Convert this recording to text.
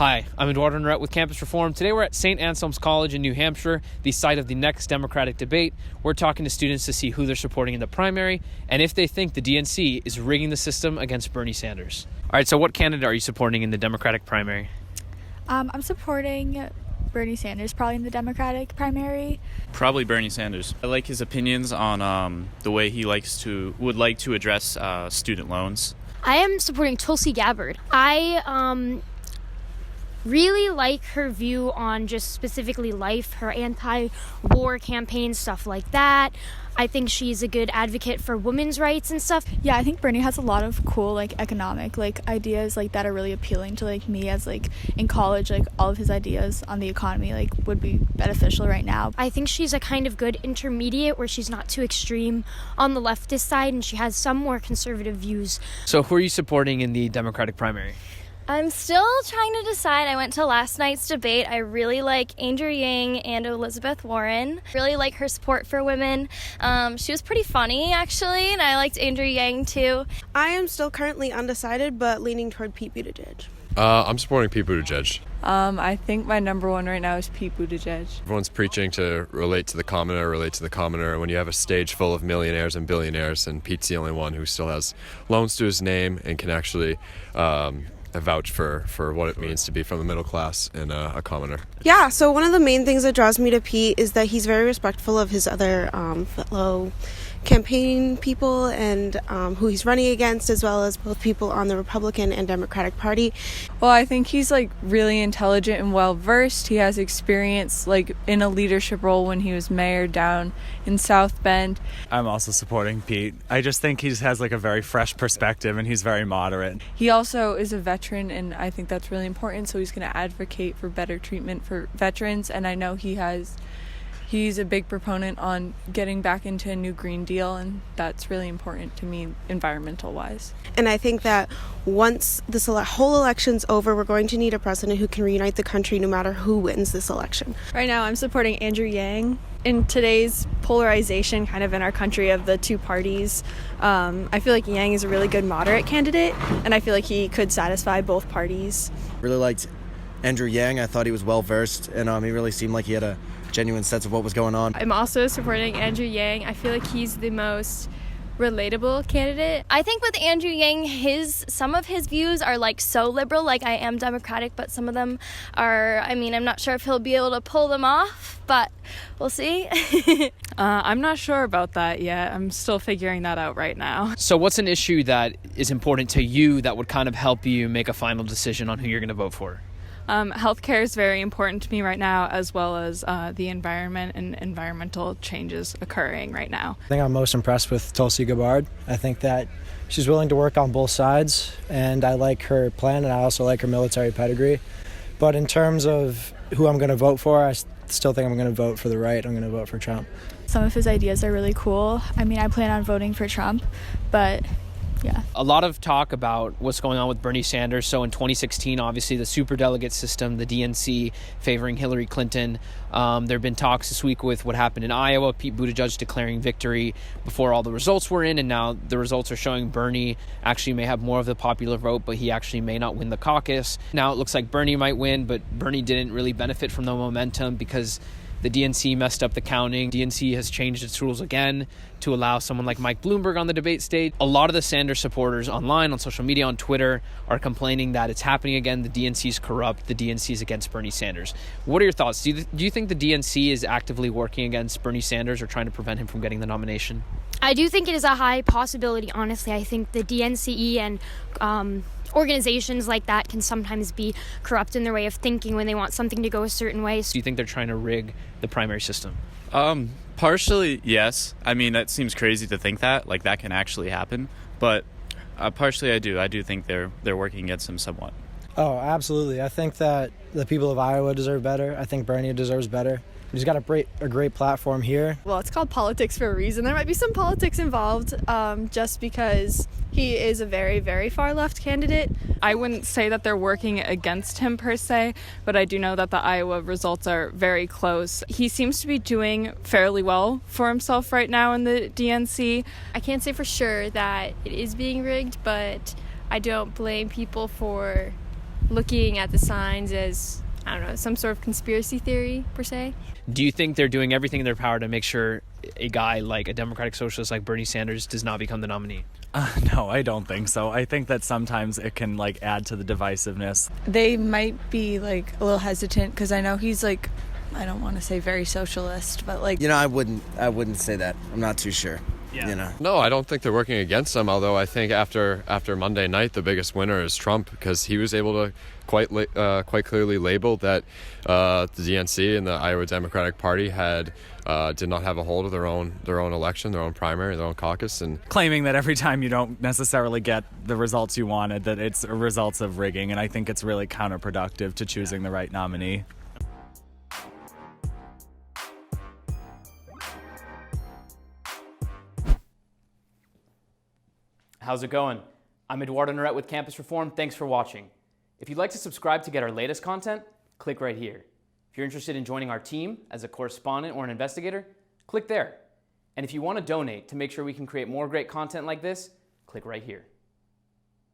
Hi, I'm Eduardo Norette with Campus Reform. Today we're at St. Anselm's College in New Hampshire, the site of the next Democratic debate. We're talking to students to see who they're supporting in the primary and if they think the DNC is rigging the system against Bernie Sanders. All right, so what candidate are you supporting in the Democratic primary? I'm supporting Bernie Sanders, probably in the Democratic primary. Probably Bernie Sanders. I like his opinions on the way he would like to address student loans. I am supporting Tulsi Gabbard. I really like her view on just specifically life, her anti-war campaign, stuff like that. I think she's a good advocate for women's rights and stuff. Yeah, I think Bernie has a lot of cool economic ideas that are really appealing to me as in college. All of his ideas on the economy would be beneficial right now. I think she's a kind of good intermediate where she's not too extreme on the leftist side and she has some more conservative views. So who are you supporting in the Democratic primary? I'm still trying to decide. I went to last night's debate. I really like Andrew Yang and Elizabeth Warren. Really like her support for women. She was pretty funny, actually, and I liked Andrew Yang, too. I am still currently undecided, but leaning toward Pete Buttigieg. I'm supporting Pete Buttigieg. I think my number one right now is Pete Buttigieg. Everyone's preaching to relate to the commoner. When you have a stage full of millionaires and billionaires, and Pete's the only one who still has loans to his name and can actually vouch for what it means to be from the middle class and a commoner. Yeah, so one of the main things that draws me to Pete is that he's very respectful of his other fellow campaign people and who he's running against, as well as both people on the Republican and Democratic Party. Well, I think he's really intelligent and well versed. He has experience in a leadership role when he was mayor down in South Bend. I'm also supporting Pete. I just think he has a very fresh perspective and he's very moderate. He also is a veteran, and I think that's really important, so he's going to advocate for better treatment for veterans, and I know he's a big proponent on getting back into a new Green Deal, and that's really important to me environmental-wise. And I think that once this whole election's over, we're going to need a president who can reunite the country no matter who wins this election. Right now, I'm supporting Andrew Yang. In today's polarization kind of in our country of the two parties, I feel like Yang is a really good moderate candidate, and I feel like he could satisfy both parties. Really liked Andrew Yang. I thought he was well-versed, and he really seemed like he had a genuine sense of what was going on. I'm also supporting Andrew Yang. I feel like he's the most relatable candidate. I think with Andrew Yang, some of his views are so liberal, I am Democratic, but some of them are, I'm not sure if he'll be able to pull them off, but we'll see. I'm not sure about that yet. I'm still figuring that out right now. So what's an issue that is important to you that would kind of help you make a final decision on who you're going to vote for? Healthcare is very important to me right now, as well as the environment and environmental changes occurring right now. I think I'm most impressed with Tulsi Gabbard. I think that she's willing to work on both sides, and I like her plan, and I also like her military pedigree. But in terms of who I'm going to vote for, I still think I'm going to vote for the right. I'm going to vote for Trump. Some of his ideas are really cool. I plan on voting for Trump, but yeah. A lot of talk about what's going on with Bernie Sanders. So in 2016, obviously the superdelegate system, the DNC favoring Hillary Clinton. There have been talks this week with what happened in Iowa, Pete Buttigieg declaring victory before all the results were in, and now the results are showing Bernie actually may have more of the popular vote, but he actually may not win the caucus. Now it looks like Bernie might win, but Bernie didn't really benefit from the momentum because the DNC messed up the counting. DNC has changed its rules again to allow someone like Mike Bloomberg on the debate stage. A lot of the Sanders supporters online, on social media, on Twitter, are complaining that it's happening again. The DNC is corrupt. The DNC is against Bernie Sanders. What are your thoughts? Do you think the DNC is actively working against Bernie Sanders or trying to prevent him from getting the nomination? I do think it is a high possibility, honestly. I think the DNCE and organizations like that can sometimes be corrupt in their way of thinking when they want something to go a certain way. Do you think they're trying to rig the primary system? Partially, yes. That seems crazy to think that can actually happen, but partially I do. I do think they're working against him somewhat. Oh, absolutely. I think that the people of Iowa deserve better. I think Bernie deserves better. He's got a great platform here. Well, it's called politics for a reason. There might be some politics involved just because he is a very, very far left candidate. I wouldn't say that they're working against him per se, but I do know that the Iowa results are very close. He seems to be doing fairly well for himself right now in the DNC. I can't say for sure that it is being rigged, but I don't blame people for looking at the signs as, I don't know, some sort of conspiracy theory per se. Do you think they're doing everything in their power to make sure a guy like a Democratic socialist like Bernie Sanders does not become the nominee? No, I don't think so. I think that sometimes it can like add to the divisiveness. They might be like a little hesitant because I know he's like, I don't want to say very socialist, but like, I wouldn't say that. I'm not too sure. Yeah. No, I don't think they're working against him, although I think after Monday night, the biggest winner is Trump, because he was able to quite clearly label that the DNC and the Iowa Democratic Party did not have a hold of their own election, their own primary, their own caucus, and claiming that every time you don't necessarily get the results you wanted, that it's results of rigging, and I think it's really counterproductive to choosing the right nominee. How's it going? I'm Eduardo Norette with Campus Reform. Thanks for watching. If you'd like to subscribe to get our latest content, click right here. If you're interested in joining our team as a correspondent or an investigator, click there. And if you want to donate to make sure we can create more great content like this, click right here.